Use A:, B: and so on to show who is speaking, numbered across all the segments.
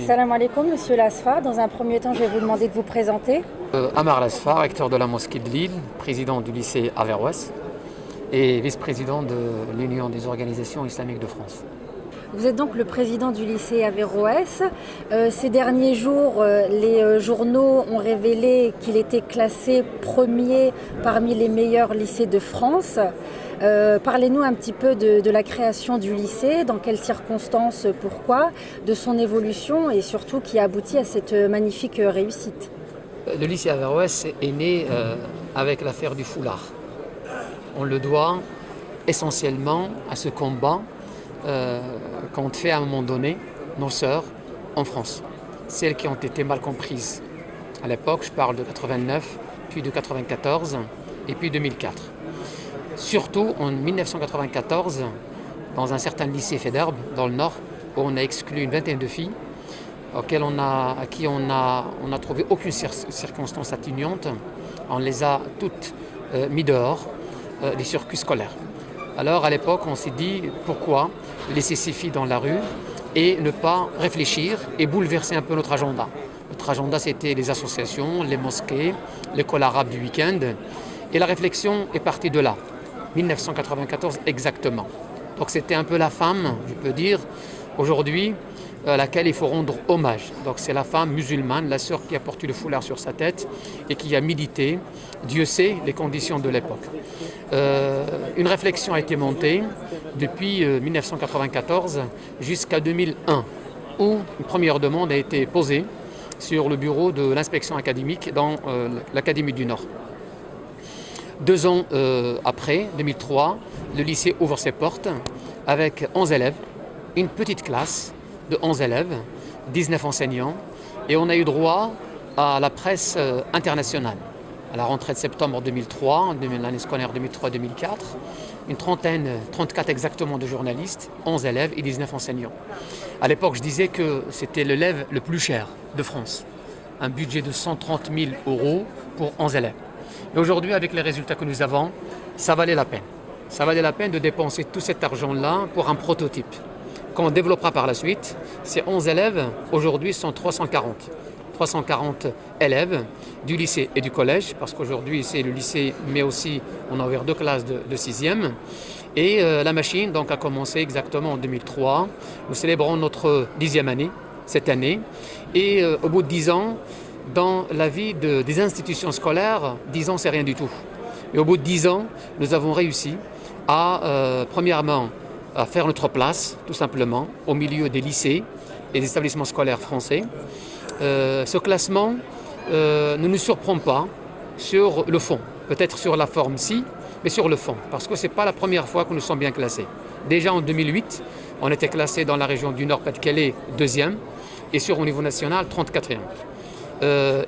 A: Salam alaikum, monsieur Lasfa. Dans un premier temps, je vais vous demander de vous présenter.
B: Amar Lasfa, recteur de la mosquée de Lille, président du lycée Averroès et vice-président de l'Union des organisations islamiques de France.
A: Vous êtes donc le président du lycée Averroès. Ces derniers jours, les journaux ont révélé qu'il était classé premier parmi les meilleurs lycées de France. Parlez-nous un petit peu de la création du lycée, dans quelles circonstances, pourquoi, de son évolution et surtout qui a abouti à cette magnifique réussite.
B: Le lycée Averroès est né avec l'affaire du foulard. On le doit essentiellement à ce combat qu'ont fait à un moment donné nos sœurs en France, celles qui ont été mal comprises. À l'époque, je parle de 89, puis de 94 et puis 2004. Surtout en 1994, dans un certain lycée Faidherbe, dans le Nord, où on a exclu une vingtaine de filles, à qui on a trouvé aucune circonstance atténuante. On les a toutes mis dehors des circuits scolaires. Alors à l'époque, on s'est dit pourquoi laisser ces filles dans la rue et ne pas réfléchir et bouleverser un peu notre agenda. Notre agenda, c'était les associations, les mosquées, l'école arabe du week-end. Et la réflexion est partie de là, 1994 exactement. Donc c'était un peu la femme, je peux dire, aujourd'hui, à laquelle il faut rendre hommage. Donc c'est la femme musulmane, la sœur qui a porté le foulard sur sa tête et qui a milité. Dieu sait les conditions de l'époque. Une réflexion a été montée depuis 1994 jusqu'à 2001, où une première demande a été posée sur le bureau de l'inspection académique dans l'Académie du Nord. 2 ans après, 2003, le lycée ouvre ses portes avec 11 élèves, une petite classe de 11 élèves, 19 enseignants, et on a eu droit à la presse internationale. À la rentrée de septembre 2003, l'année scolaire 2003-2004, une trentaine, 34 exactement de journalistes, 11 élèves et 19 enseignants. À l'époque, je disais que c'était l'élève le plus cher de France, un budget de 130 000 € pour 11 élèves. Et aujourd'hui, avec les résultats que nous avons, ça valait la peine. Ça valait la peine de dépenser tout cet argent-là pour un prototype qu'on développera par la suite. Ces 11 élèves, aujourd'hui, sont 340. 340 élèves du lycée et du collège, parce qu'aujourd'hui, c'est le lycée, mais aussi, on a ouvert 2 classes de 6e. Et la machine donc, a commencé exactement en 2003. Nous célébrons notre 10e année, cette année. Et au bout de 10 ans, dans la vie des institutions scolaires, 10 ans, c'est rien du tout. Et au bout de 10 ans, nous avons réussi à, premièrement, à faire notre place, tout simplement, au milieu des lycées et des établissements scolaires français. Ce classement ne nous surprend pas sur le fond. Peut-être sur la forme, si, mais sur le fond, parce que ce n'est pas la première fois que nous sommes bien classés. Déjà en 2008, on était classé dans la région du Nord-Pas-de-Calais 2e et au niveau national 34e.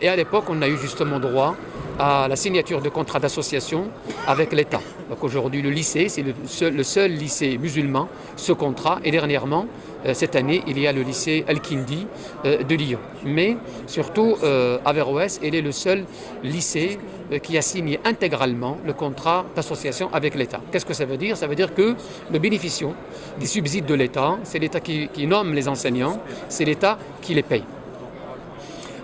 B: Et à l'époque, on a eu justement droit à la signature de contrats d'association avec l'État. Donc aujourd'hui, le lycée, c'est le seul lycée musulman, ce contrat. Et dernièrement, cette année, il y a le lycée Al-Kindi de Lyon. Mais surtout, Averroès, il est le seul lycée qui a signé intégralement le contrat d'association avec l'État. Qu'est-ce que ça veut dire? Ça veut dire que nous bénéficions des subsides de l'État. C'est l'État qui nomme les enseignants, c'est l'État qui les paye.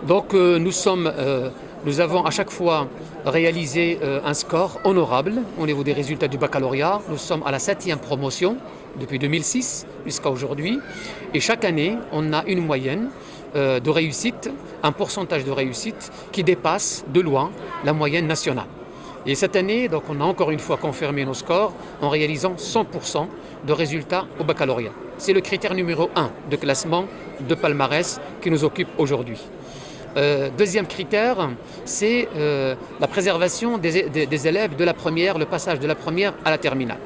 B: Donc nous avons à chaque fois réalisé un score honorable au niveau des résultats du baccalauréat. Nous sommes à la 7e promotion depuis 2006 jusqu'à aujourd'hui. Et chaque année, on a une moyenne de réussite, un pourcentage de réussite qui dépasse de loin la moyenne nationale. Et cette année, donc, on a encore une fois confirmé nos scores en réalisant 100% de résultats au baccalauréat. C'est le critère numéro 1 de classement de palmarès qui nous occupe aujourd'hui. Deuxième critère, c'est la préservation des élèves de la première, le passage de la première à la terminale.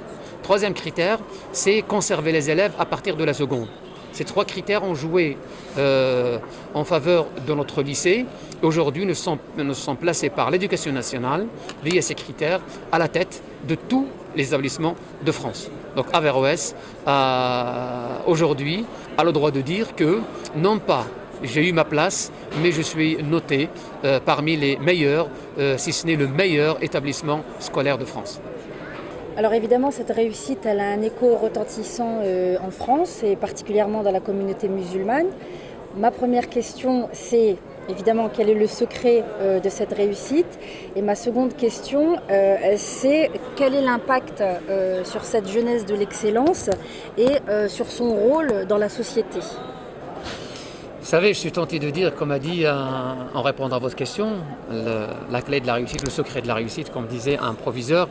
B: Troisième critère, c'est conserver les élèves à partir de la seconde. Ces 3 critères ont joué en faveur de notre lycée. Aujourd'hui, nous sommes placés par l'Éducation nationale, via ces critères, à la tête de tous les établissements de France. Donc Averroès, aujourd'hui, a le droit de dire que, non pas j'ai eu ma place, mais je suis noté parmi les meilleurs, si ce n'est le meilleur établissement scolaire de France.
A: Alors évidemment, cette réussite, elle a un écho retentissant en France et particulièrement dans la communauté musulmane. Ma première question, c'est évidemment quel est le secret de cette réussite. Et ma seconde question, c'est quel est l'impact sur cette jeunesse de l'excellence et sur son rôle dans la société.
B: Vous savez, je suis tenté de dire, comme a dit en répondant à votre question, la clé de la réussite, le secret de la réussite, comme disait un proviseur,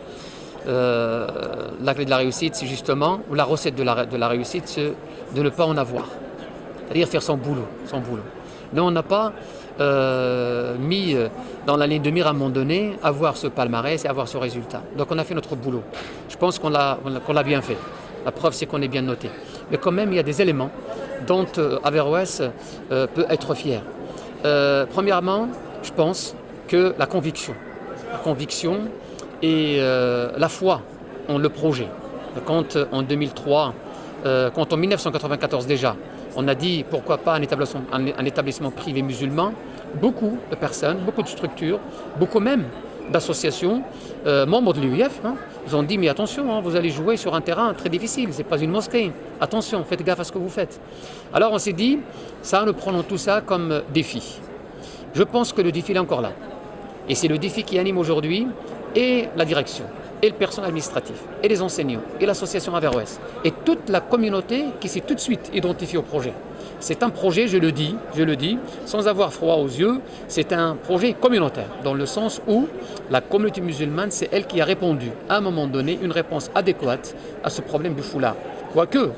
B: la clé de la réussite, c'est justement, ou la recette de la réussite, c'est de ne pas en avoir. C'est-à-dire faire son boulot. Mais on n'a pas mis dans la ligne de mire à un moment donné, avoir ce palmarès et avoir ce résultat. Donc on a fait notre boulot. Je pense qu'on l'a bien fait. La preuve, c'est qu'on est bien noté. Mais quand même, il y a des éléments dont Averroès peut être fier. Premièrement, je pense que la conviction et la foi en le projet. Quand en 2003, quand en 1994 déjà, on a dit pourquoi pas un établissement privé musulman, beaucoup de personnes, beaucoup de structures, beaucoup même d'associations, membres de l'UIF, ils ont dit mais attention, vous allez jouer sur un terrain très difficile, c'est pas une mosquée, attention, faites gaffe à ce que vous faites. Alors on s'est dit, ça, nous prenons tout ça comme défi. Je pense que le défi est encore là. Et c'est le défi qui anime aujourd'hui et la direction, et le personnel administratif, et les enseignants, et l'association Averroès, et toute la communauté qui s'est tout de suite identifiée au projet. C'est un projet, je le dis, sans avoir froid aux yeux, c'est un projet communautaire, dans le sens où la communauté musulmane, c'est elle qui a répondu, à un moment donné, une réponse adéquate à ce problème du foulard. Quoique,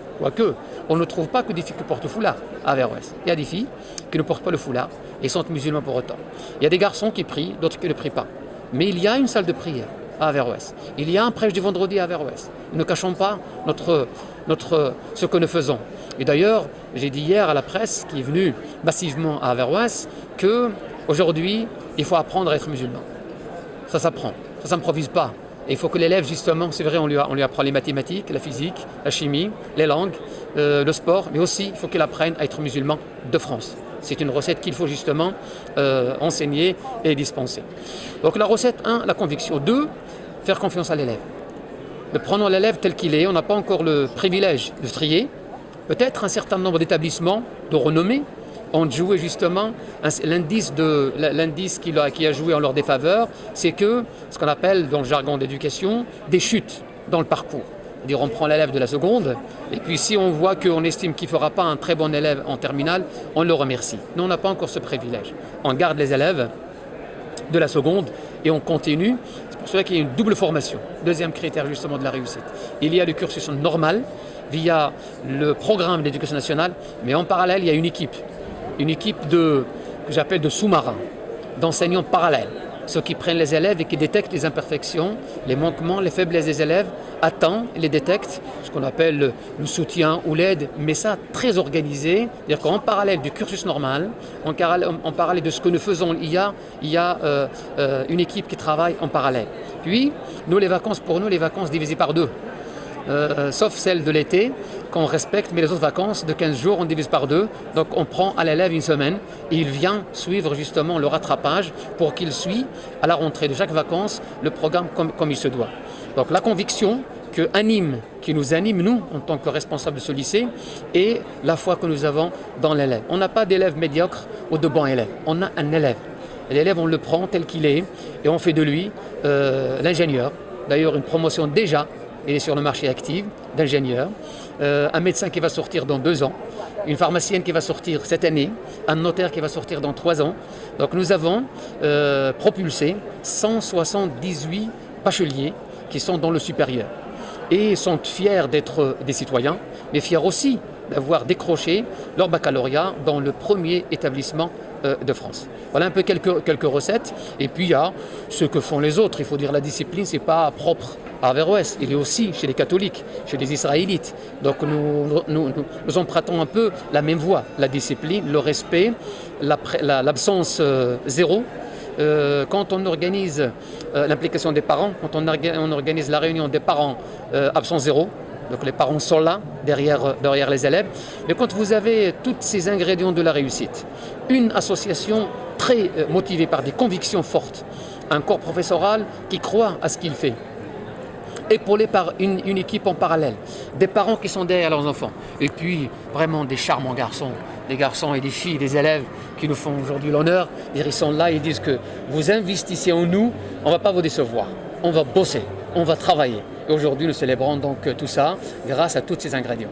B: on ne trouve pas que des filles qui portent le foulard à Averroès. Il y a des filles qui ne portent pas le foulard et sont musulmans pour autant. Il y a des garçons qui prient, d'autres qui ne prient pas. Mais il y a une salle de prière à Averroès. Il y a un prêche du vendredi à Averroès. Nous ne cachons pas ce que nous faisons. Et d'ailleurs, j'ai dit hier à la presse qui est venue massivement à Averroès qu'aujourd'hui, il faut apprendre à être musulman. Ça s'apprend, ça ne s'improvise pas. Et il faut que l'élève, justement, c'est vrai, on lui apprend les mathématiques, la physique, la chimie, les langues, le sport, mais aussi il faut qu'il apprenne à être musulman de France. C'est une recette qu'il faut justement enseigner et dispenser. Donc la recette 1, la conviction. 2, faire confiance à l'élève. De prendre l'élève tel qu'il est. On n'a pas encore le privilège de trier. Peut-être un certain nombre d'établissements de renommée ont joué justement l'indice qui a joué en leur défaveur, c'est que ce qu'on appelle dans le jargon d'éducation des chutes dans le parcours. C'est-à-dire on prend l'élève de la seconde et puis si on voit qu'on estime qu'il ne fera pas un très bon élève en terminale, on le remercie. Nous, on n'a pas encore ce privilège. On garde les élèves de la seconde et on continue. C'est pour cela qu'il y a une double formation. Deuxième critère justement de la réussite. Il y a le cursus normal via le programme d'éducation nationale, mais en parallèle, il y a une équipe que j'appelle de sous-marins, d'enseignants parallèles, ceux qui prennent les élèves et qui détectent les imperfections, les manquements, les faiblesses des élèves, à temps, les détectent, ce qu'on appelle le soutien ou l'aide, mais ça très organisé, c'est-à-dire qu'en parallèle du cursus normal, en parallèle de ce que nous faisons, il y a une équipe qui travaille en parallèle. Puis, les vacances divisées par 2. Sauf celle de l'été qu'on respecte, mais les autres vacances de 15 jours on divise par 2, donc on prend à l'élève une semaine et il vient suivre justement le rattrapage pour qu'il suit à la rentrée de chaque vacances le programme comme il se doit. Donc la conviction qui nous anime nous en tant que responsables de ce lycée et la foi que nous avons dans l'élève. On n'a pas d'élève médiocre ou de bon élève, on a un élève. Et l'élève on le prend tel qu'il est et on fait de lui l'ingénieur. D'ailleurs une promotion déjà, il est sur le marché actif d'ingénieur, un médecin qui va sortir dans 2 ans, une pharmacienne qui va sortir cette année, un notaire qui va sortir dans 3 ans. Donc nous avons propulsé 178 bacheliers qui sont dans le supérieur et sont fiers d'être des citoyens, mais fiers aussi d'avoir décroché leur baccalauréat dans le premier établissement de France. Voilà un peu quelques recettes. Et puis il y a ce que font les autres. Il faut dire la discipline, c'est pas propre à Averroès. Il est aussi chez les catholiques, chez les israélites. Donc nous empruntons un peu la même voie. La discipline, le respect, l'absence zéro. Quand on organise l'implication des parents, quand on organise la réunion des parents absence zéro, donc les parents sont là, derrière les élèves. Mais quand vous avez tous ces ingrédients de la réussite, une association très motivée par des convictions fortes, un corps professoral qui croit à ce qu'il fait, épaulés par une équipe en parallèle, des parents qui sont derrière leurs enfants, et puis vraiment des charmants garçons, des garçons et des filles, des élèves qui nous font aujourd'hui l'honneur. Ils sont là, ils disent que vous investissez en nous, on ne va pas vous décevoir, on va bosser, on va travailler. Et aujourd'hui, nous célébrons donc tout ça grâce à tous ces ingrédients.